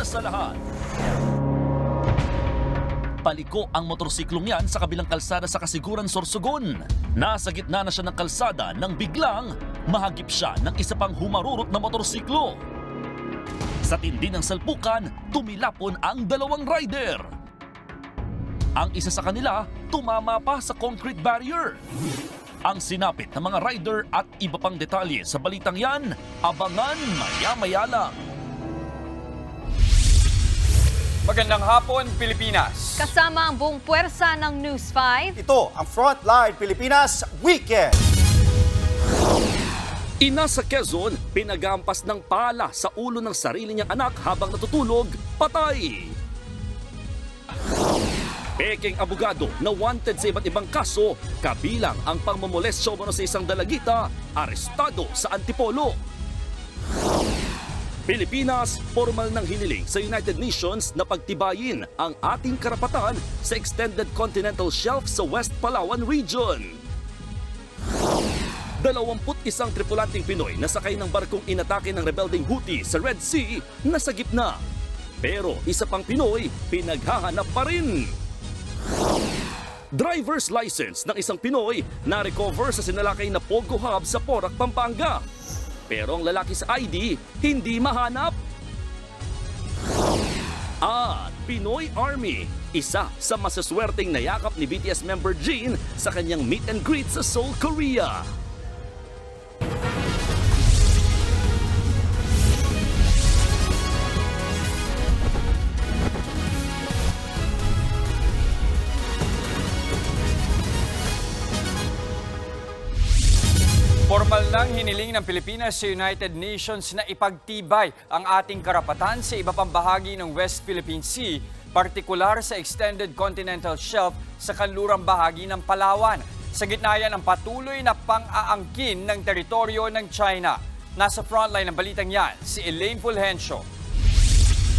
una sa lahat. Paliko ang motorsiklong yan sa kabilang kalsada sa Kasiguran, Sorsogon. Nasa gitna na siya ng kalsada nang biglang mahagip siya ng isa pang humarurot na motorsiklo. Sa tindi ng salpukan, tumilapon ang dalawang rider. Ang isa sa kanila, tumama pa sa concrete barrier. Ang sinapit ng mga rider at iba pang detalye sa balitang yan, abangan maya-maya lang. Magandang hapon, Pilipinas. Kasama ang buong puwersa ng News 5. Ito ang Frontline Pilipinas Weekend. Ina sa Quezon, pinagampas ng pala sa ulo ng sarili niyang anak habang natutulog, patay. Peking abogado na wanted sa iba't ibang kaso, kabilang ang pangmomolestyo sa isang dalagita, arestado sa Antipolo. Pilipinas, formal ng hiniling sa United Nations na pagtibayin ang ating karapatan sa Extended Continental Shelf sa West Palawan Region. 21 tripulanting Pinoy na sakay ng barkong inatake ng rebelding Houthi sa Red Sea nasa gitna. Pero isa pang Pinoy pinaghahanap pa rin. Driver's license ng isang Pinoy na recover sa sinalakay na Pogo Hub sa Porac, Pampanga. Pero ang lalaki sa ID, hindi mahanap. At Pinoy Army, isa sa masaswerteng nayakap ni BTS member Jin sa kanyang meet and greet sa Seoul, Korea. Formal ng hiniling ng Pilipinas sa United Nations na ipagtibay ang ating karapatan sa iba pang bahagi ng West Philippine Sea, partikular sa Extended Continental Shelf sa kanlurang bahagi ng Palawan. Sa gitna yan ang patuloy na pang-aangkin ng teritoryo ng China. Nasa frontline ng balitang yan, si Elaine Fulgencio.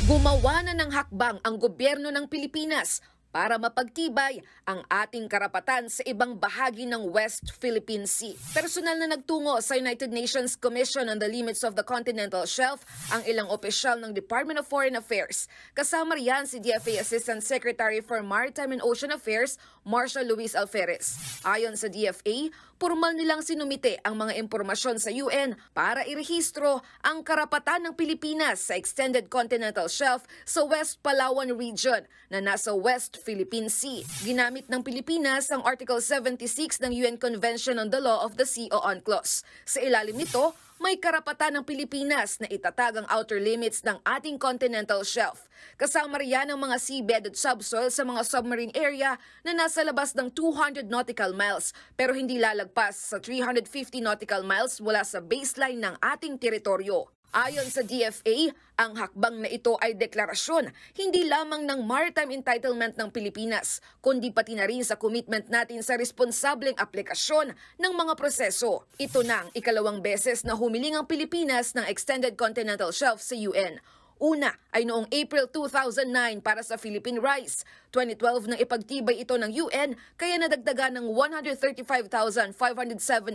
Gumawa na ng hakbang ang gobyerno ng Pilipinas para mapagtibay ang ating karapatan sa ibang bahagi ng West Philippine Sea. Personal na nagtungo sa United Nations Commission on the Limits of the Continental Shelf ang ilang opisyal ng Department of Foreign Affairs. Kasama riyan si DFA Assistant Secretary for Maritime and Ocean Affairs, Marshal Luis Alferez. Ayon sa DFA, formal nilang sinumite ang mga impormasyon sa UN para irehistro ang karapatan ng Pilipinas sa Extended Continental Shelf sa West Palawan Region na nasa West Philippine Sea. Ginamit ng Pilipinas ang Article 76 ng UN Convention on the Law of the Sea o UNCLOS. Sa ilalim nito, may karapatan ng Pilipinas na itatag ang outer limits ng ating continental shelf. Kasama riyan ang mga seabed at subsoil sa mga submarine area na nasa labas ng 200 nautical miles pero hindi lalagpas sa 350 nautical miles mula sa baseline ng ating teritoryo. Ayon sa DFA, ang hakbang na ito ay deklarasyon hindi lamang ng maritime entitlement ng Pilipinas, kundi pati na rin sa commitment natin sa responsableng aplikasyon ng mga proseso. Ito na ang ikalawang beses na humiling ang Pilipinas ng Extended Continental Shelf sa UN. Una ay noong April 2009 para sa Philippine Rice. 2012 nang ipagtibay ito ng UN kaya nadagdagan ng 135,507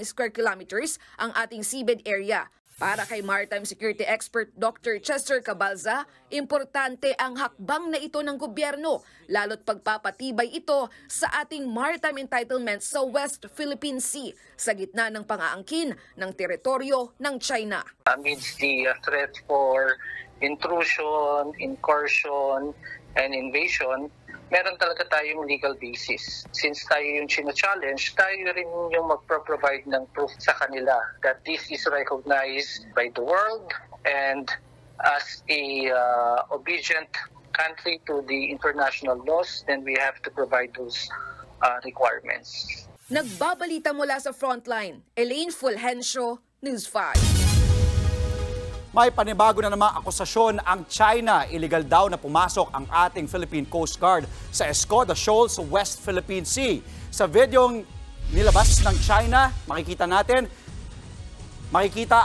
square kilometers ang ating seabed area. Para kay Maritime Security Expert Dr. Chester Cabalza, importante ang hakbang na ito ng gobyerno, lalo't pagpapatibay ito sa ating maritime entitlement sa West Philippine Sea, sa gitna ng pang-aangkin ng teritoryo ng China. Amidst the threat for intrusion, incursion, and invasion, meron talaga tayong legal basis. Since tayo yung challenge, tayo rin yung magpro-provide ng proof sa kanila that this is recognized by the world and as a obedient country to the international laws, then we have to provide those requirements. Nagbabalita mula sa Frontline, Elaine Fulgencio, News 5. May panibago na namang akusasyon ang China. Illegal daw na pumasok ang ating Philippine Coast Guard sa Escoda Shoal sa West Philippine Sea. Sa videong nilabas ng China, makikita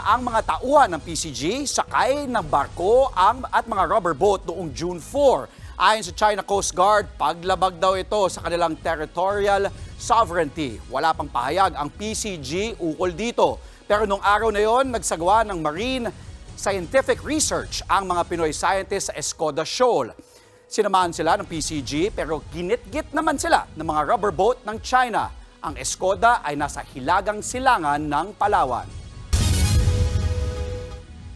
ang mga tauhan ng PCG, sakay ng barko at mga rubber boat noong June 4. Ayon sa China Coast Guard, paglabag daw ito sa kanilang territorial sovereignty. Wala pang pahayag ang PCG ukol dito. Pero nung araw na yon, nagsagawa ng Marine scientific research ang mga Pinoy scientists sa Escoda Shoal. Sinamahan sila ng PCG pero ginit-git naman sila ng mga rubber boat ng China. Ang Escoda ay nasa hilagang silangan ng Palawan.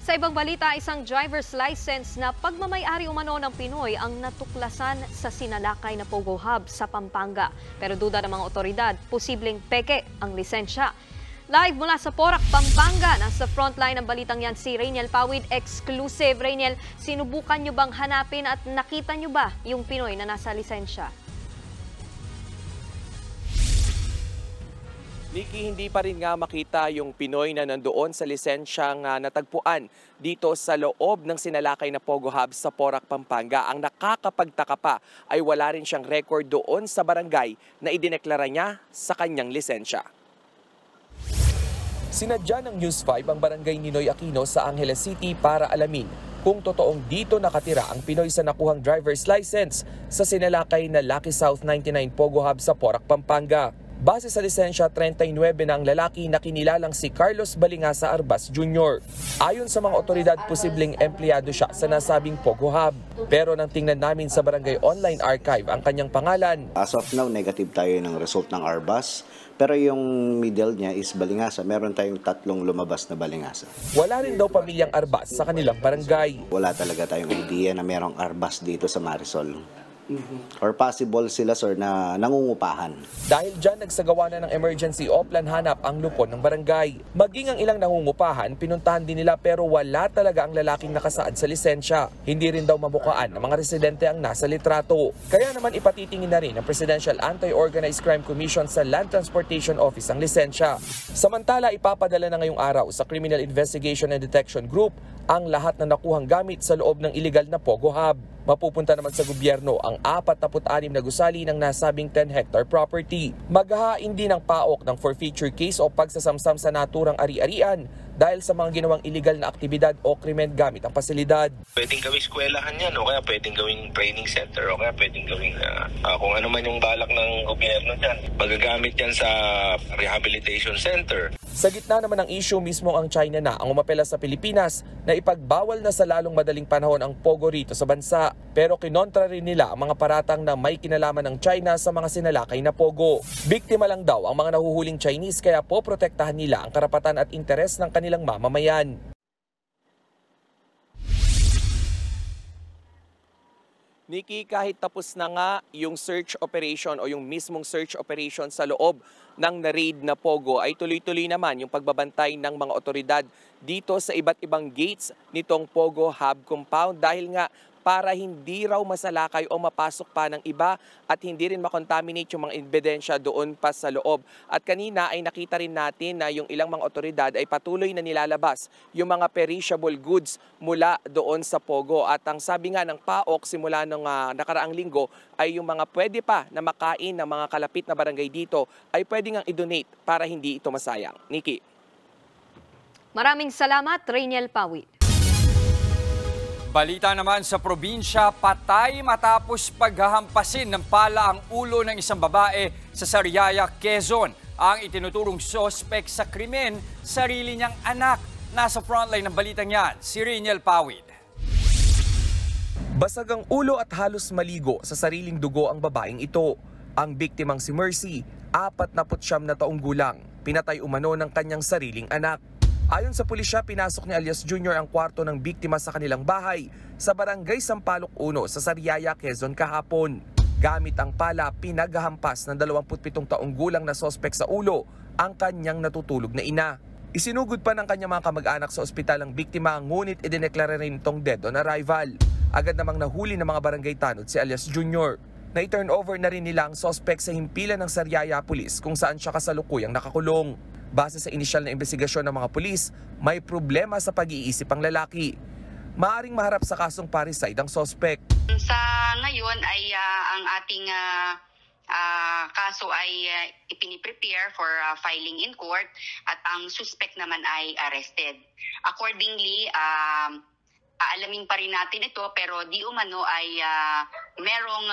Sa ibang balita, isang driver's license na pagmamay-ari umano ng Pinoy ang natuklasan sa sinalakay na Pogo Hub sa Pampanga. Pero duda ng mga otoridad, posibleng peke ang lisensya. Live mula sa Porac, Pampanga, nasa frontline ng balitang yan si Rainiel Pawid, exclusive. Rainiel, sinubukan nyo bang hanapin at nakita nyo ba yung Pinoy na nasa lisensya? Nikki, hindi pa rin nga makita yung Pinoy na nandoon sa lisensyang natagpuan dito sa loob ng sinalakay na Pogo Hub sa Porac, Pampanga. Ang nakakapagtaka pa ay wala rin siyang record doon sa barangay na idineklara niya sa kanyang lisensya. Sinadya ng News 5 ang barangay Ninoy Aquino sa Angeles City para alamin kung totoong dito nakatira ang Pinoy sa nakuhang driver's license sa sinalakay na Lucky South 99 Pogo Hub sa Porac, Pampanga. Base sa lisensya, 39 na ang lalaki na kinilalang si Carlos Balingasa Arbas Jr. Ayon sa mga otoridad, posibleng empleyado siya sa nasabing Pogo Hub. Pero nang tingnan namin sa Barangay Online Archive ang kanyang pangalan. As of now, negative tayo ng result ng Arbas. Pero yung middle niya is Balingasa. Meron tayong 3 lumabas na Balingasa. Wala rin daw pamilyang Arbas sa kanilang barangay. Wala talaga tayong idea na merong Arbas dito sa Marisol. Or possible sila, sir, na nangungupahan. Dahil dyan, nagsagawa na ng emergency o plan hanap ang lupon ng barangay. Maging ang ilang nangungupahan, pinuntahan din nila pero wala talaga ang lalaking nakasaad sa lisensya. Hindi rin daw mabukaan ng mga residente ang nasa litrato. Kaya naman ipatitingin na rin ng Presidential Anti-Organized Crime Commission sa Land Transportation Office ang lisensya. Samantala, ipapadala na ngayong araw sa Criminal Investigation and Detection Group ang lahat na nakuhang gamit sa loob ng illegal na Pogo Hub. Mapupunta naman sa gobyerno ang 46 na gusali ng nasabing 10-hectare property. Maghahain din ng paok ng forfeiture case o pagsasamsam sa naturang ari-arian dahil sa mga ginawang illegal na aktibidad o krimen gamit ang pasilidad. Pwedeng gawing eskwelahan yan, o kaya pwedeng gawing training center, o kaya pwedeng gawing kung ano man yung balak ng gobyerno dyan. Magagamit yan sa rehabilitation center. Sa gitna naman ng issue, mismo ang China na ang umapela sa Pilipinas na ipagbawal na sa lalong madaling panahon ang Pogo rito sa bansa. Pero kinontra rin nila ang mga paratang na may kinalaman ng China sa mga sinalakay na Pogo. Biktima lang daw ang mga nahuhuling Chinese kaya poprotektahan nila ang karapatan at interes ng kanilang mamamayan. Nikki, kahit tapos na nga yung search operation o yung mismong search operation sa loob ng na-raid na Pogo, ay tuloy-tuloy naman yung pagbabantay ng mga otoridad dito sa iba't ibang gates nitong Pogo Hub compound dahil nga para hindi raw masalakay o mapasok pa ng iba at hindi rin makontaminate yung mga ebidensya doon pa sa loob. At kanina ay nakita rin natin na yung ilang mga otoridad ay patuloy na nilalabas yung mga perishable goods mula doon sa Pogo. At ang sabi nga ng PAOK simula ng nakaraang linggo ay yung mga pwede pa na makain ng mga kalapit na barangay dito ay pwede nga i-donate para hindi ito masayang. Nikki. Maraming salamat, Rainiel Pawid. Balita naman sa probinsya, patay matapos paghahampasin ng pala ang ulo ng isang babae sa Sariaya, Quezon. Ang itinuturong sospek sa krimen, sarili niyang anak. Nasa frontline ng balitang yan, si Rainiel Pawid. Basag ang ulo at halos maligo sa sariling dugo ang babaeng ito. Ang biktimang si Mercy, 49 na taong gulang, pinatay umano ng kanyang sariling anak. Ayon sa pulisya, pinasok ni Alias Jr. ang kwarto ng biktima sa kanilang bahay sa Barangay Sampaloc 1 sa Sariaya, Quezon kahapon. Gamit ang pala, pinaghahampas ng 27 taong gulang na sospek sa ulo ang kanyang natutulog na ina. Isinugod pa ng kanyang mga kamag-anak sa ospital ang biktima, ngunit idineklara rin itong dead on arrival. Agad namang nahuli ng mga barangay tanod si Alias Jr. Na-turn over na rin nila ang sospek sa himpilan ng Sariaya Police kung saan siya kasalukuyang nakakulong. Base sa inisyal na investigasyon ng mga pulis, may problema sa pag-iisip ang lalaki. Maaring maharap sa kasong parricide ang sospek. Sa ngayon ay ang ating kaso ay ipiniprepare for filing in court at ang suspect naman ay arrested. Accordingly, aalamin pa rin natin ito pero di umano ay merong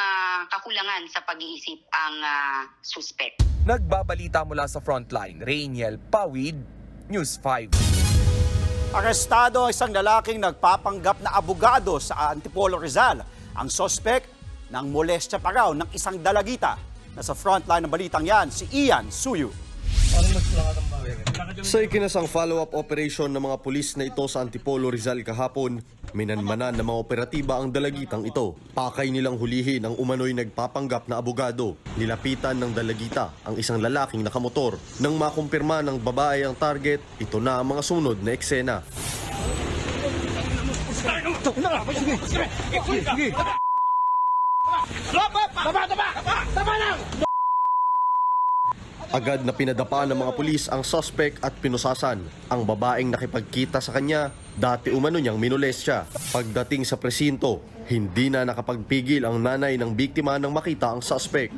kakulangan sa pag-iisip ang suspect. Nagbabalita mula sa frontline, Rainiel Pawid, News 5. Arestado ang isang lalaking nagpapanggap na abogado sa Antipolo, Rizal. Ang sospek ng molestya pa raw ng isang dalagita. Nasa frontline ng balitang yan, si Ian Suyu. Sa ikinasang follow-up operation ng mga pulis na ito sa Antipolo, Rizal kahapon, minanmanan ng mga operatiba ang dalagitang ito. Pakay nilang hulihin ang umano'y nagpapanggap na abogado. Nilapitan ng dalagita ang isang lalaking nakamotor. Nang makumpirma ng babae ang target, ito na ang mga sunod na eksena. Agad na pinadapa ng mga pulis ang suspect at pinusasan. Ang babaeng nakipagkita sa kanya, dati umano niyang minolestya. Pagdating sa presinto, hindi na nakapagpigil ang nanay ng biktima nang makita ang suspect.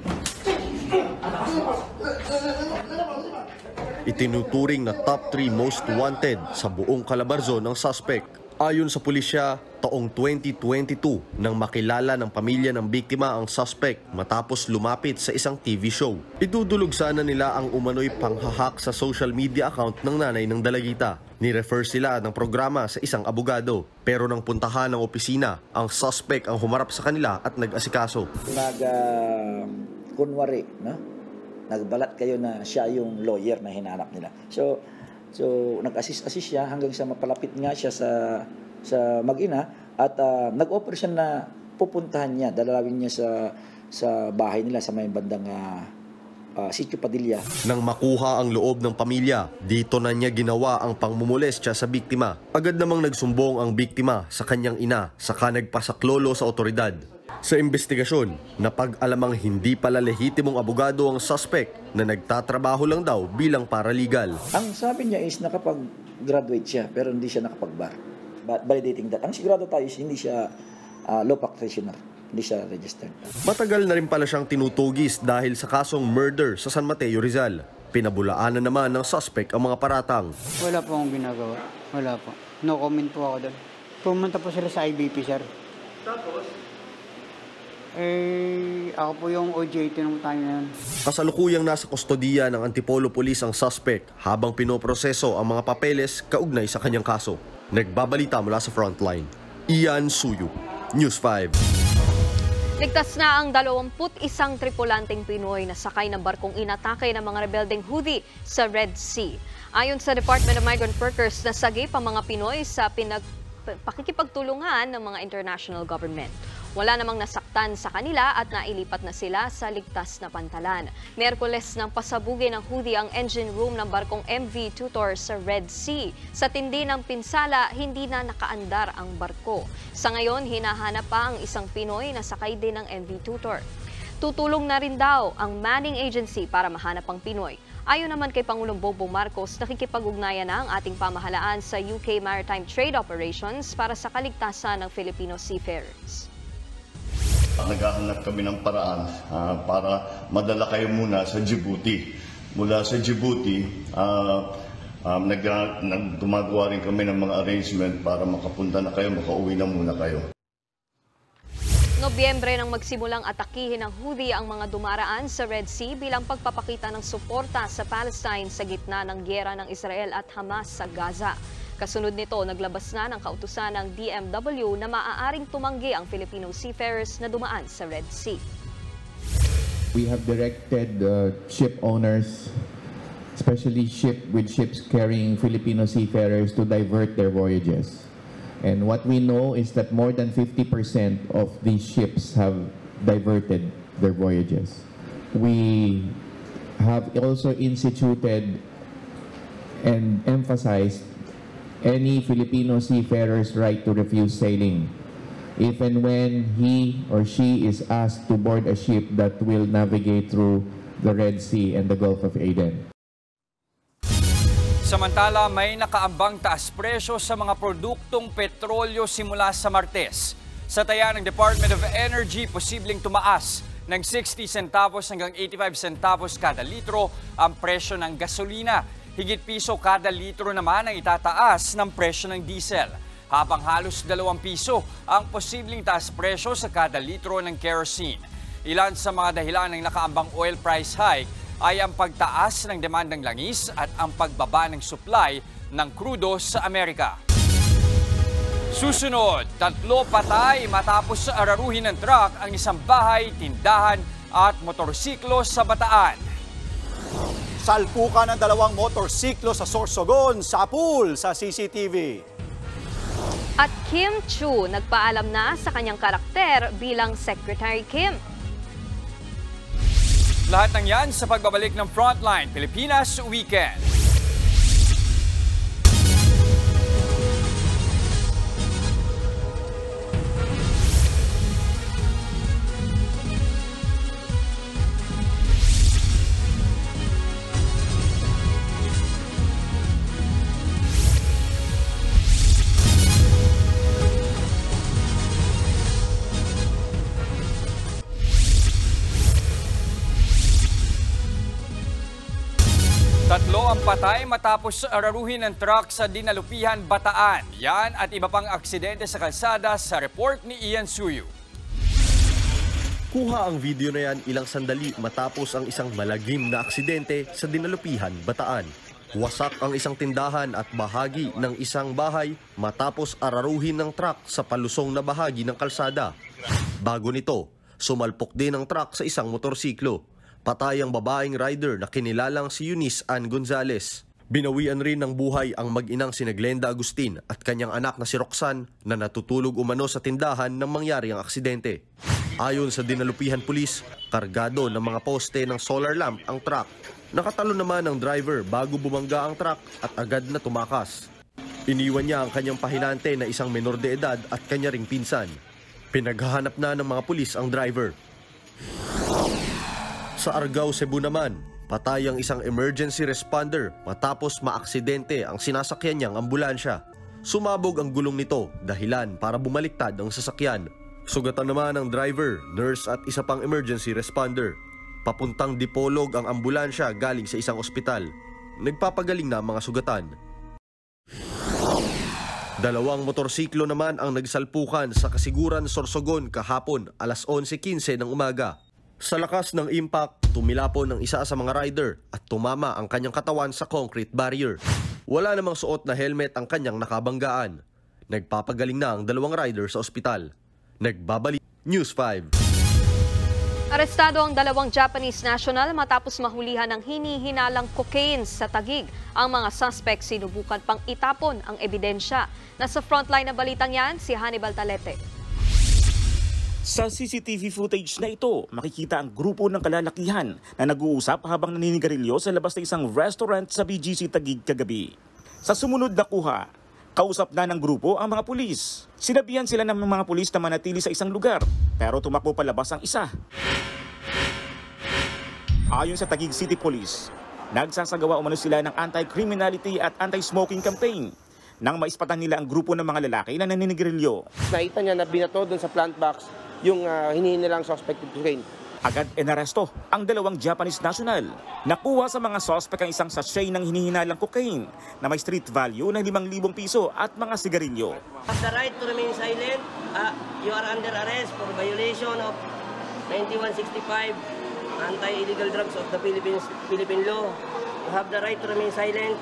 Itinuturing na top 3 most wanted sa buong Calabarzon ng suspect. Ayon sa pulisya, taong 2022 nang makilala ng pamilya ng biktima ang suspect matapos lumapit sa isang TV show. Idudulog sana nila ang umano'y panghahak sa social media account ng nanay ng dalagita. Ni-refer sila ng programa sa isang abogado. Pero nang puntahan ng opisina, ang suspect ang humarap sa kanila at nag-asikaso. Kunwari, no? Nagbalat kayo na siya yung lawyer na hinanap nila. So nag-assist siya hanggang sa mapalapit nga siya sa mag-ina at nag-offer siya na pupuntahan niya, dalawin niya sa bahay nila sa may bandang Sitio Padilla. Nang makuha ang loob ng pamilya, dito na niya ginawa ang pangmumolestya sa biktima. Agad namang nagsumbong ang biktima sa kanyang ina, saka nagpasaklolo sa otoridad. Sa investigasyon, napag-alamang hindi pala lehitimong abogado ang suspect na nagtatrabaho lang daw bilang paralegal. Ang sabi niya is nakapag-graduate siya pero hindi siya nakapag-bar. Validating that. Ang sigurado tayo is hindi siya law practitioner, hindi siya registered. Matagal na rin pala siyang tinutugis dahil sa kasong murder sa San Mateo, Rizal. Pinabulaanan naman ng suspect ang mga paratang. Wala po akong ginagawa. Wala po. No comment po ako doon. Pumunta po sila sa IBP, sir. Tapos? Ako po yung OJT ng time na yun. Kasalukuyang nasa kustodiya ng Antipolo Police ang suspect habang pinoproseso ang mga papeles kaugnay sa kanyang kaso. Nagbabalita mula sa frontline, Ian Suyu, News 5. Ligtas na ang 21 tripulanteng Pinoy na sakay ng barkong inatake ng mga rebeldeng Houthi sa Red Sea. Ayon sa Department of Migrant Workers, nasagip ang mga Pinoy sa pakikipagtulungan ng mga international government. Wala namang nasaktan sa kanila at nailipat na sila sa ligtas na pantalan. Miyerkules nang pasabugin ng Houthi ang engine room ng barkong MV Tutor sa Red Sea. Sa tindi ng pinsala, hindi na nakaandar ang barko. Sa ngayon, hinahanap pa ang isang Pinoy na sakay din ng MV Tutor. Tutulong na rin daw ang Manning Agency para mahanap ang Pinoy. Ayon naman kay Pangulong Bongbong Marcos, nakikipag-ugnayan na ang ating pamahalaan sa UK Maritime Trade Operations para sa kaligtasan ng Filipino seafarers. Naghahanap kami ng paraan para madala kayo muna sa Djibouti. Mula sa Djibouti, gumagawa rin kami ng mga arrangement para makapunta na kayo, makauwi na muna kayo. Nobyembre nang magsimulang atakihin ng Houthi ang mga dumaraan sa Red Sea bilang pagpapakita ng suporta sa Palestine sa gitna ng gyera ng Israel at Hamas sa Gaza. Kasunod nito, naglabas na ng kautusan ng DMW na maaaring tumanggi ang Filipino seafarers na dumaan sa Red Sea. We have directed ship owners, especially ships carrying Filipino seafarers, to divert their voyages. And what we know is that more than 50% of these ships have diverted their voyages. We have also instituted and emphasized any Filipino seafarer's right to refuse sailing if and when he or she is asked to board a ship that will navigate through the Red Sea and the Gulf of Aden. Samantala, may nakaambang taas presyo sa mga produktong petrolyo simula sa Martes. Sa taya ng Department of Energy, posibleng tumaas ng 60 centavos hanggang 85 centavos kada litro ang presyo ng gasolina. Higit piso kada litro naman ang itataas ng presyo ng diesel, habang halos 2 piso ang posibleng taas presyo sa kada litro ng kerosene. Ilan sa mga dahilan ng nakaambang oil price hike ay ang pagtaas ng demandang langis at ang pagbaba ng supply ng krudo sa Amerika. Susunod, 3 patay matapos araruhin ng truck ang isang bahay, tindahan at motorsiklo sa Bataan. Salpukan ng 2 motorsiklo sa Sorsogon, sapul sa CCTV. At Kim Chu nagpaalam na sa kanyang karakter bilang Secretary Kim. Lahat ng yan sa pagbabalik ng Frontline Pilipinas Weekend. Tatlo ang patay matapos araruhin ng truck sa Dinalupihan, Bataan. Yan at iba pang aksidente sa kalsada sa report ni Ian Suyu. Kuha ang video na yan ilang sandali matapos ang isang malagim na aksidente sa Dinalupihan, Bataan. Wasak ang isang tindahan at bahagi ng isang bahay matapos araruhin ng truck sa palusong na bahagi ng kalsada. Bago nito, sumalpok din ang truck sa isang motorsiklo. Patay ang babaeng rider na kinilalang si Eunice Ann Gonzales. Binawian rin ng buhay ang mag-inang si Glenda Agustin at kanyang anak na si Roxanne na natutulog umano sa tindahan nang mangyari ang aksidente. Ayon sa Dinalupihan Police, kargado ng mga poste ng solar lamp ang truck. Nakatalo naman ang driver bago bumangga ang truck at agad na tumakas. Iniwan niya ang kanyang pahinante na isang menor de edad at kanya ring pinsan. Pinaghahanap na ng mga pulis ang driver. Sa Argao, Cebu naman, patay ang isang emergency responder matapos maaksidente ang sinasakyan niyang ambulansya. Sumabog ang gulong nito, dahilan para bumaliktad ang sasakyan. Sugatan naman ang driver, nurse at isa pang emergency responder. Papuntang Dipolog ang ambulansya galing sa isang ospital. Nagpapagaling na ang mga sugatan. 2 motorsiklo naman ang nagsalpukan sa Kasiguran, Sorsogon kahapon alas 11:15 ng umaga. Sa lakas ng impact, tumilapon ng isa sa mga rider at tumama ang kanyang katawan sa concrete barrier. Wala namang suot na helmet ang kanyang nakabanggaan. Nagpapagaling na ang 2 rider sa ospital. Nagbabalik News 5. Arestado ang 2 Japanese national matapos mahulihan ng hinihinalang cocaine sa Taguig. Ang mga suspect sinubukan pang itapon ang ebidensya. Nasa frontline na balitang yan, si Hannibal Talete. Sa CCTV footage na ito, makikita ang grupo ng kalalakihan na nag-uusap habang naninigarilyo sa labas ng isang restaurant sa BGC Taguig kagabi. Sa sumunod na kuha, kausap na ng grupo ang mga pulis. Sinabihan sila ng mga pulis na manatili sa isang lugar, pero tumakbo palabas ang isa. Ayon sa Taguig City Police, nagsasagawa umano sila ng anti-criminality at anti-smoking campaign nang maispatan nila ang grupo ng mga lalaki na naninigarilyo. Nakita niya na binato doon sa plant box yung hinihinilang suspected cocaine. Agad inaresto ang 2 Japanese national. Nakuha sa mga suspect ang isang sachet ng hinihinalang cocaine na may street value ng 5,000 piso at mga sigarilyo. Have the right to remain silent. You are under arrest for violation of 9165 Anti-Illegal Drugs of the Philippine Law. You have the right to remain silent.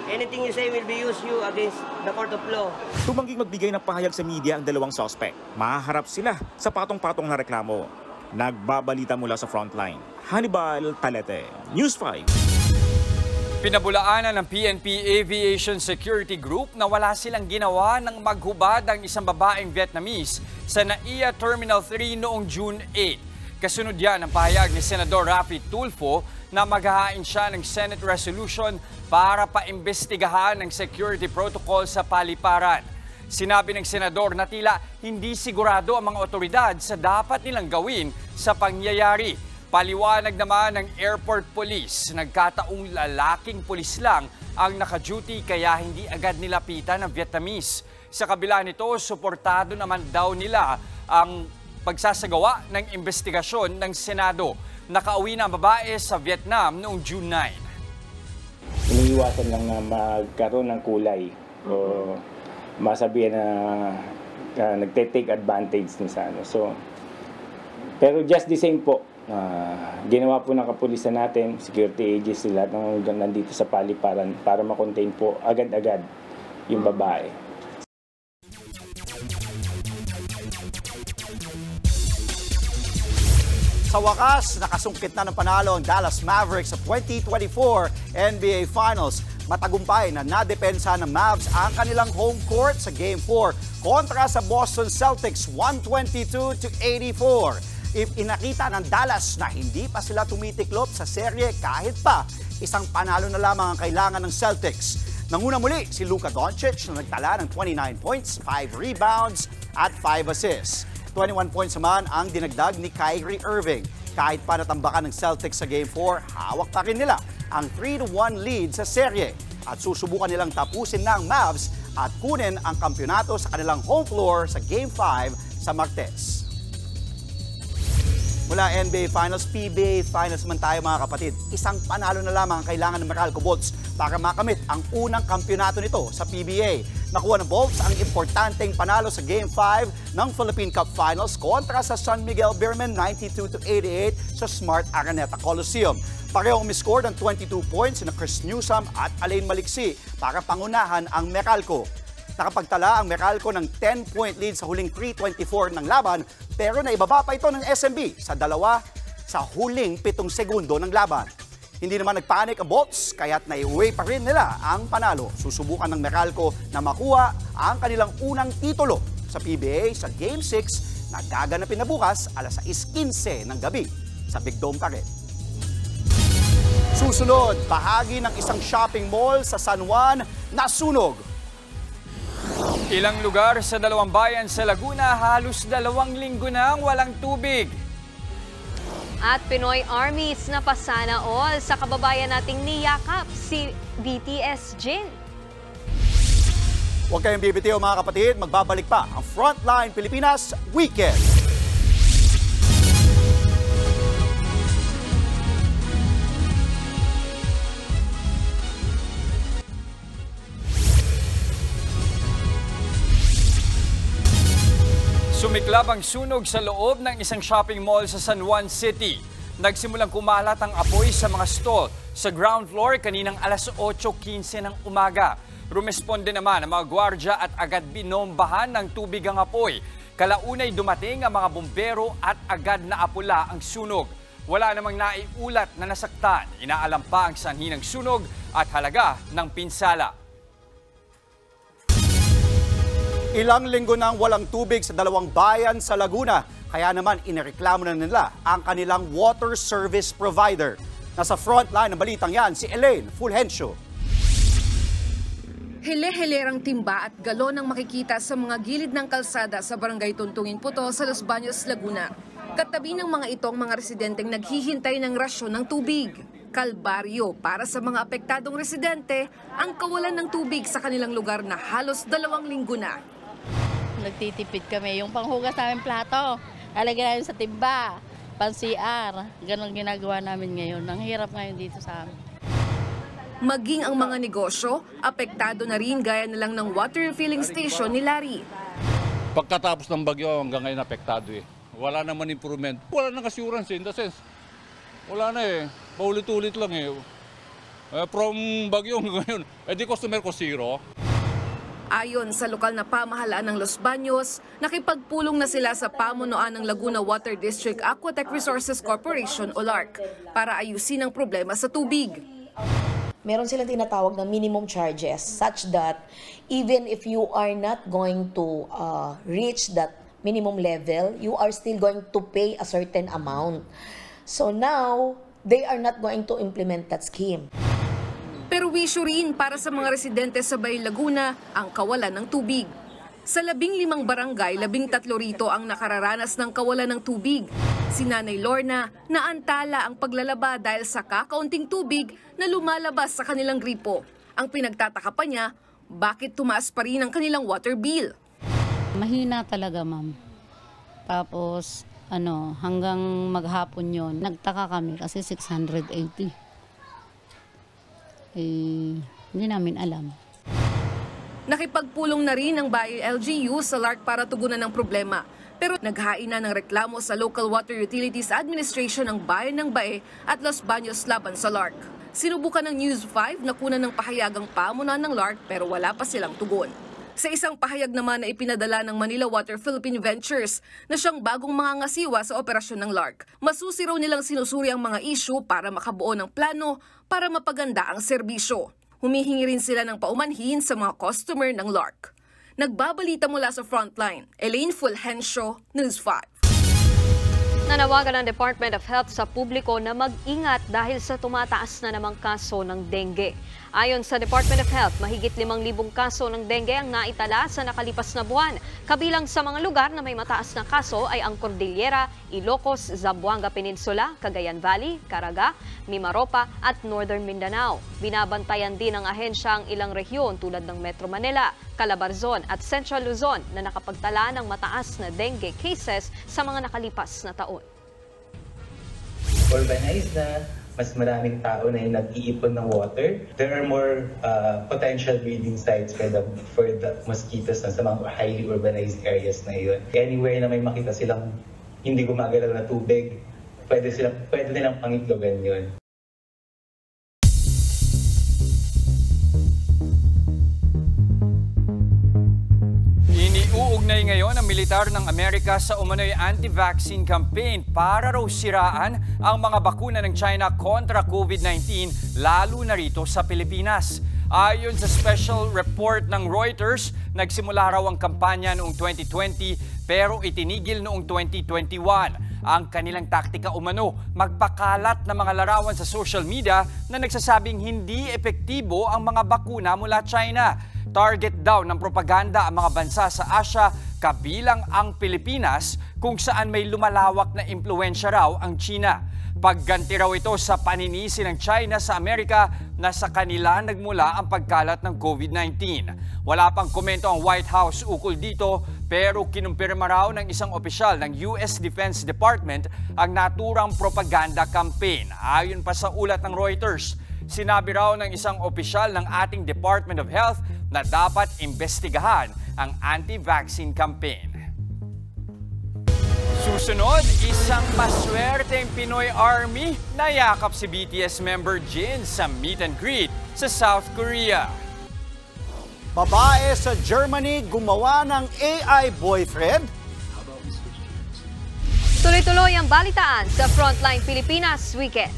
Anything you say will be used you against the court of law. Tumangging magbigay ng pahayag sa media ang 2 suspect. Mahaharap sila sa patong-patong na reklamo. Nagbabalita mula sa frontline. Hannibal Talete, News 5. Pinabulaanan ng PNP Aviation Security Group na wala silang ginawa ng maghubad ang isang babaeng Vietnamese sa NAIA Terminal 3 noong June 8. Kasunod yan ang pahayag ni Senador Raffy Tulfo na maghahain siya ng Senate resolution para paimbestigahan ng security protocol sa paliparan. Sinabi ng senador na tila hindi sigurado ang mga otoridad sa dapat nilang gawin sa pangyayari. Paliwanag naman ng airport police, nagkataong lalaking pulis lang ang naka-duty kaya hindi agad nilapitan ng Vietnamese. Sa kabila nito, suportado naman daw nila ang pagsasagawa ng investigasyon ng Senado. Nakauwi na ang babae sa Vietnam noong June 9. Iniiwasan lang na magkaroon ng kulay o masabihan na nagte-take advantage din sa ano. So, pero just the same po, ginawa po ng kapulisan natin, security agency, lahat ng nandito sa paliparan para makontain po agad-agad yung babae. Sa wakas, nakasungkit na ng panalo ang Dallas Mavericks sa 2024 NBA Finals. Matagumpay na nadepensa ng Mavs ang kanilang home court sa Game 4 kontra sa Boston Celtics 122-84. Inakita ng Dallas na hindi pa sila tumitiklop sa serye kahit pa isang panalo na lamang ang kailangan ng Celtics. Nanguna muli si Luka Doncic na nagtala ng 29 points, 5 rebounds at 5 assists. 21 points naman ang dinagdag ni Kyrie Irving. Kahit pa natambakan ng Celtics sa Game 4, hawak pa rin nila ang 3-1 lead sa serye. At susubukan nilang tapusin ng Mavs at kunin ang kampyonato sa kanilang home floor sa Game 5 sa Martes. Mula NBA Finals, PBA Finals man tayo mga kapatid. Isang panalo na lamang ang kailangan ng Meralco Bolts para makamit ang unang kampyonato nito sa PBA. Nakuha ng Bolts ang importanteng panalo sa Game 5 ng Philippine Cup Finals kontra sa San Miguel Beermen 92-88 sa Smart Araneta Coliseum. Parehong umiscore ng 22 points na Chris Newsome at Alain Maliksi para pangunahan ang Meralco. Nakapagtala ang Meralco ng 10-point lead sa huling 3:24 ng laban pero naibaba pa ito ng SMB sa dalawa sa huling 7 segundo ng laban. Hindi naman nagpanik ang Bolts kaya't naiuwi pa rin nila ang panalo. Susubukan ng Meralco na makuha ang kanilang unang titulo sa PBA sa Game 6 na gaganapin na bukas alas 6:15 ng gabi sa Big Dome pa rin. Susunod, bahagi ng isang shopping mall sa San Juan nasunog. Ilang lugar sa dalawang bayan sa Laguna halos 2 linggo nang walang tubig. At Pinoy Armies na pasana all sa kababayan nating niyakap si BTS Jin. Huwag kayong bibitiw mga kapatid, magbabalik pa ang Frontline Pilipinas Weekend. Sumiklab ang sunog sa loob ng isang shopping mall sa San Juan City. Nagsimulang kumalat ang apoy sa mga stall sa ground floor kaninang alas 8:15 ng umaga. Rumesponde naman ang mga gwardya at agad binombahan ng tubig ang apoy. Kalaunay dumating ang mga bumbero at agad na apula ang sunog. Wala namang naiulat na nasaktan. Inaalam pa ang sanhi ng sunog at halaga ng pinsala. Ilang linggo nang walang tubig sa dalawang bayan sa Laguna. Kaya naman inireklamo na nila ang kanilang water service provider. Nasa frontline ng balitang yan si Elaine Fulgencio. Hele-helerang timba at galon ang makikita sa mga gilid ng kalsada sa barangay Tuntungin Puto sa Los Baños, Laguna. Katabi ng mga itong mga residenteng naghihintay ng rasyon ng tubig. Kalbaryo para sa mga apektadong residente ang kawalan ng tubig sa kanilang lugar na halos 2 linggo na. Nagtitipid kami. Yung panghugas namin plato, lalagyan namin sa timba, pang-CR. Ganon ginagawa namin ngayon. Ang hirap ngayon dito sa amin. Maging ang mga negosyo, apektado na rin gaya na lang ng water refilling station ni Larry. Pagkatapos ng bagyo hanggang ngayon apektado eh. Wala naman improvement. Wala nang assurance in the sense. Wala na eh. Paulit-ulit lang eh. From bagyo hanggang ngayon, di customer ko zero. Ayon sa lokal na pamahalaan ng Los Baños, nakipagpulong na sila sa pamunuan ng Laguna Water District Aquatech Resources Corporation o LARC para ayusin ang problema sa tubig. Meron silang tinatawag na minimum charges such that even if you are not going to reach that minimum level, you are still going to pay a certain amount. So now, they are not going to implement that scheme. Pero wisyo rin para sa mga residente sa Bay Laguna ang kawalan ng tubig. Sa 15 barangay, 13 rito ang nakararanas ng kawalan ng tubig. Si Nanay Lorna naantala ang paglalaba dahil sa kakaunting tubig na lumalabas sa kanilang gripo. Ang pinagtataka pa niya, bakit tumaas pa rin ang kanilang water bill? Mahina talaga, ma'am. Tapos, hanggang maghapon yon, nagtaka kami kasi 680. Hindi namin alam. Nakipagpulong na rin ang Baye LGU sa LARC para tugunan ng problema. Pero naghain na ng reklamo sa Local Water Utilities Administration ng Bayan ng Bae at Los Baños laban sa LARC. Sinubukan ng News 5 na kunan ng pahayagang pamunuan ng LARC pero wala pa silang tugon. Sa isang pahayag naman na ipinadala ng Manila Water Philippine Ventures na siyang bagong mga ngasiwa sa operasyon ng LARC, masusi raw nilang sinusuri ang mga issue para makabuo ng plano para mapaganda ang serbisyo. Humihingi rin sila ng paumanhin sa mga customer ng LARC. Nagbabalita mula sa Frontline, Elaine Fulgencio, News 5. Nanawagan ng Department of Health sa publiko na mag-ingat dahil sa tumataas na namang kaso ng dengue. Ayon sa Department of Health, mahigit 5,000 kaso ng dengue ang naitala sa nakalipas na buwan. Kabilang sa mga lugar na may mataas na kaso ay ang Cordillera, Ilocos, Zamboanga Peninsula, Cagayan Valley, Caraga, Mimaropa at Northern Mindanao. Binabantayan din ng ahensya ang ilang rehiyon tulad ng Metro Manila, Calabarzon at Central Luzon na nakapagtala ng mataas na dengue cases sa mga nakalipas na taon. Urbanized na, mas maraming tao na yung nag-iipon ng water. There are more potential breeding sites for the mosquitoes na sa mga highly urbanized areas na yun. Anywhere na may makita silang hindi gumagalaw na tubig, pwede nilang pangitlogan yun. Iniuugnay ngayon ang militar ng Amerika sa umano'y anti-vaccine campaign para raw siraan ang mga bakuna ng China kontra COVID-19, lalo na rito sa Pilipinas. Ayon sa special report ng Reuters, nagsimula raw ang kampanya noong 2020 pero itinigil noong 2021. Ang kanilang taktika umano, magpakalat ng mga larawan sa social media na nagsasabing hindi epektibo ang mga bakuna mula China. Target daw ng propaganda ang mga bansa sa Asia, kabilang ang Pilipinas, kung saan may lumalawak na impluwensya raw ang China. Pagganti raw ito sa paninisi ng China sa Amerika na sa kanila nagmula ang pagkalat ng COVID-19. Wala pang komento ang White House ukol dito, pero kinumpirma raw ng isang opisyal ng US Defense Department ang naturang propaganda campaign. Ayon pa sa ulat ng Reuters, sinabi raw ng isang opisyal ng ating Department of Health na dapat imbestigahan ang anti-vaccine campaign. Susunod, isang maswerteng Pinoy Army na yakap si BTS member Jin sa meet and greet sa South Korea. Babae sa Germany gumawa ng AI boyfriend. Tuloy-tuloy ang balitaan sa Frontline Pilipinas Weekend.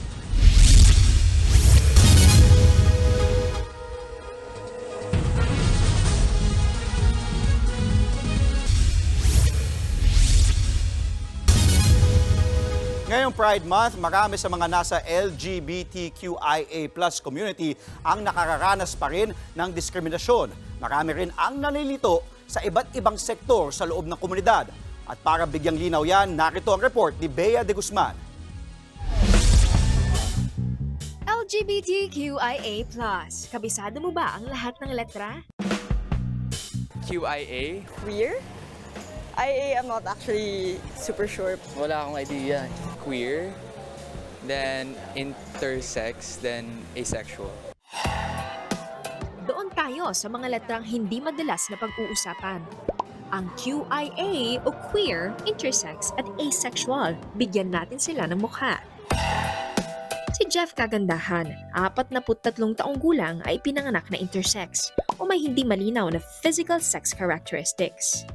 Ngayong Pride Month, marami sa mga nasa LGBTQIA+ community ang nakararanas pa rin ng diskriminasyon. Marami rin ang nalilito sa iba't ibang sektor sa loob ng komunidad. At para bigyang linaw yan, narito ang report ni Bea de Guzman. LGBTQIA+. Kabisado mo ba ang lahat ng letra? QIA? Queer? IA, I'm not actually super sure. Wala akong idea. Queer, then intersex, then asexual. Doon tayo sa mga letrang hindi madalas na pag-uusapan. Ang QIA o queer, intersex at asexual. Bigyan natin sila ng mukha. Si Jeff Kagandahan, 43 taong gulang, ay pinanganak na intersex o may hindi malinaw na physical sex characteristics.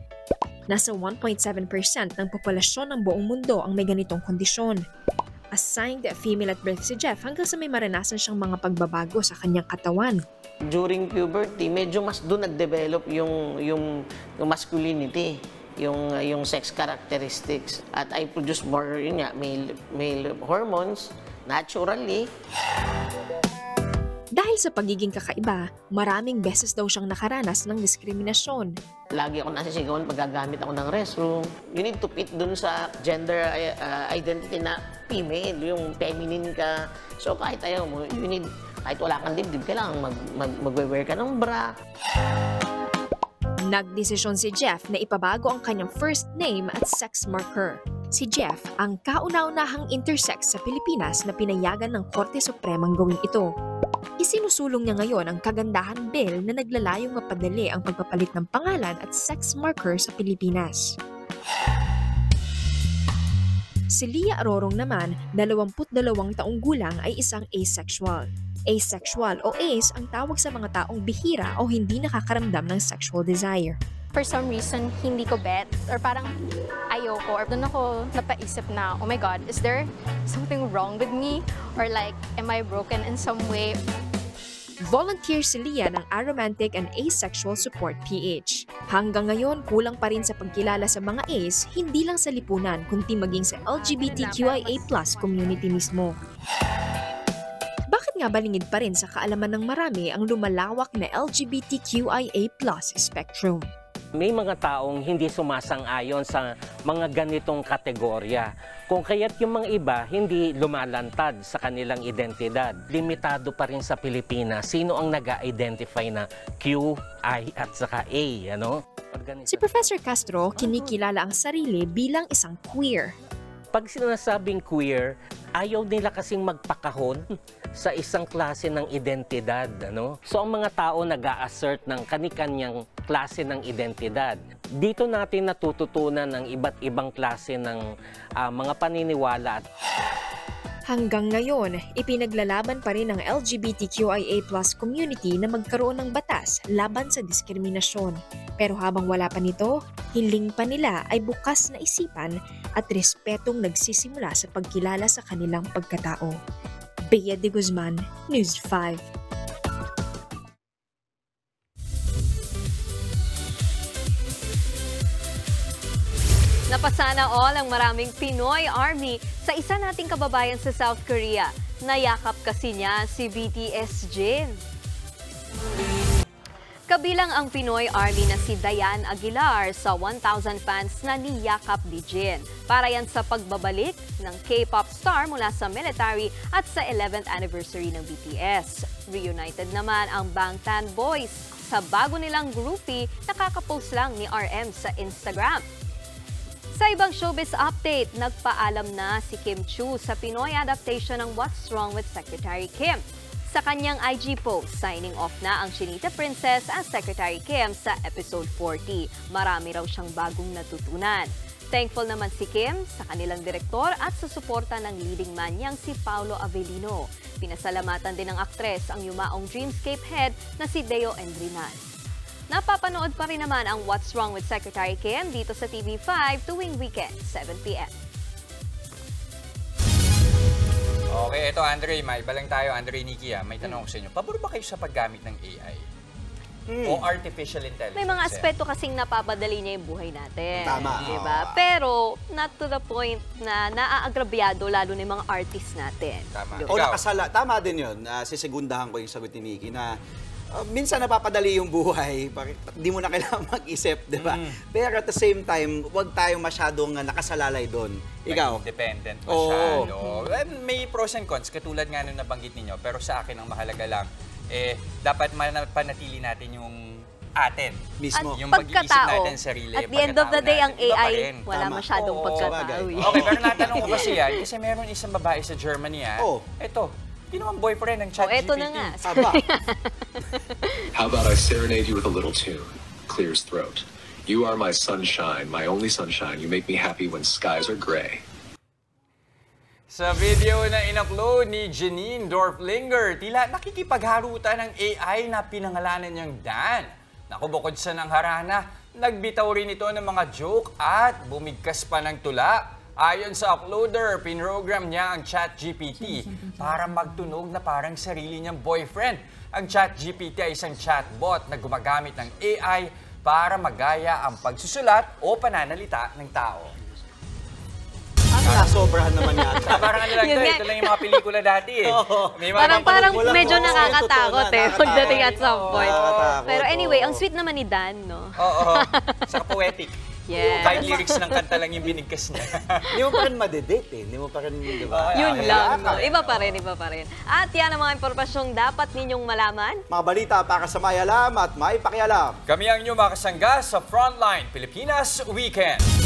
Nasa 1.7% ng populasyon ng buong mundo ang may ganitong kondisyon. Assigned female at birth si Jeff hanggang sa may maranasan siyang mga pagbabago sa kanyang katawan. During puberty, medyo mas doon nag-develop yung masculinity, yung sex characteristics. At I produce more male hormones naturally. Dahil sa pagiging kakaiba, maraming beses daw siyang nakaranas ng diskriminasyon. Lagi ako nasisigawan pag gagamit ako ng restroom. You need to fit dun sa gender identity na female, yung feminine ka. So kahit ayaw mo, kahit wala kang dibdib, kailangan magwe-wear ka ng bra. Nagdesisyon si Jeff na ipabago ang kanyang first name at sex marker. Si Jeff ang kauna-unahang intersex sa Pilipinas na pinayagan ng Korte Supremang gawin ito. Isinusulong niya ngayon ang Kagandahan Bill na naglalayong mapadali ang pagpapalit ng pangalan at sex marker sa Pilipinas. Si Leah Arorong naman, 22 taong gulang, ay isang asexual. Asexual o ace ang tawag sa mga taong bihira o hindi nakakaramdam ng sexual desire. For some reason, hindi ko bet or parang ayoko or doon ako napaisip na, oh my God, is there something wrong with me? Or like, am I broken in some way? Volunteer si Leah ng Aromantic and Asexual Support PH. Hanggang ngayon, kulang pa rin sa pagkilala sa mga ace, hindi lang sa lipunan, kundi maging sa LGBTQIA+ community mismo. Bakit nga balingid pa rin sa kaalaman ng marami ang lumalawak na LGBTQIA+ spectrum? May mga taong hindi sumasang-ayon sa mga ganitong kategorya. Kung kaya't yung mga iba hindi lumalantad sa kanilang identidad. Limitado pa rin sa Pilipinas sino ang nag-identify na Q, I at saka A. Ano? Si Professor Castro kinikilala ang sarili bilang isang queer. Pag sinasabing queer, ayaw nila kasing magpakahon sa isang klase ng identidad. Ano? So ang mga tao nag-a-assert ng kani-kanyang klase ng identidad. Dito natin natututunan ng iba't ibang klase ng mga paniniwala. Hanggang ngayon, ipinaglalaban pa rin ng LGBTQIA+ community na magkaroon ng batas laban sa diskriminasyon. Pero habang wala pa nito, hiling pa nila ay bukas na isipan at respetong nagsisimula sa pagkilala sa kanilang pagkatao. Bea de Guzman, News 5. Napasana all ang maraming Pinoy Army sa isa nating kababayan sa South Korea. Nayakap kasi niya si BTS Jin. Kabilang ang Pinoy Army na si Dayan Aguilar sa 1,000 fans na niyakap ni Jin. Para yan sa pagbabalik ng K-pop star mula sa military at sa 11th anniversary ng BTS. Reunited naman ang Bangtan Boys sa bago nilang groupie na kakapost lang ni RM sa Instagram. Sa ibang showbiz update, nagpaalam na si Kim Chiu sa Pinoy adaptation ng What's Wrong with Secretary Kim. Sa kanyang IG post, signing off na ang Chinita Princess as Secretary Kim sa episode 40. Marami raw siyang bagong natutunan. Thankful naman si Kim sa kanilang direktor at sa suporta ng leading man niyang si Paolo Avellino. Pinasalamatan din ng aktres ang yumaong Dreamscape head na si Deo Endrinal. Napapanood pa rin naman ang What's Wrong with Secretary Kim dito sa TV5 tuwing weekend, 7 p.m. Okay, ito Andre, may iba lang tayo. Andre, Nikki, may tanong ko sa inyo. Pabor ba kayo sa paggamit ng AI? O artificial intelligence? May mga aspeto kasing napapadali niya yung buhay natin. Tama. Diba? Pero not to the point na naaagrabyado lalo na yung mga artists natin. Tama. O nakasala. Tama din yun. Sisegundahan ko yung sagot ni Nikki na minsan napapadali yung buhay, di mo na kailangan mag-isip, di ba? Pero at the same time, huwag tayong masyadong nakasalalay doon. Ikaw? Independent masyado. May pros and cons, katulad nga nung nabanggit ninyo. Pero sa akin, ang mahalaga lang, dapat panatili natin yung atin. Mismo. Yung pag-iisip natin sarili. At the end of the day, ang AI, wala masyadong pagkatao. Okay, pero natanong ko kasi yan, kasi meron isang babae sa Germany, Ito, ginawang boyfriend ng ChatGPT. Eto na nga. How about I serenade you with a little tune? Clear's throat. You are my sunshine, my only sunshine. You make me happy when skies are gray. Sa video na in-upload ni Janine Dorflinger, tila nakikipagharutan ng AI na pinangalanan niyang Dan. Naku, bukod sa nang harana, nagbitaw rin ito ng mga joke at bumigkas pa ng tula. Ayon sa uploader, pinrogram niya ang ChatGPT para magtunog na parang sarili niyang boyfriend. Ang ChatGPT ay isang chatbot na gumagamit ng AI para magaya ang pagsusulat o pananalita ng tao. Sobrahan naman yata. Parang ano lang ito lang yung mga pelikula dati eh. Parang medyo nakakatakot pagdating at some point. Pero anyway, ang sweet naman ni Dan, no? Oo, saka poetic. Yes. Kahit lyrics ng kanta lang yung binigkas niya. Hindi mo pa rin madedate eh. Hindi mo pa rin, di ba? Yun lang. No? Iba pa rin, iba pa rin. At yan ang mga impormasyong dapat ninyong malaman. Mga balita para sa may alam at may pakialam. Kami ang inyong makasangga sa Frontline Pilipinas Weekend.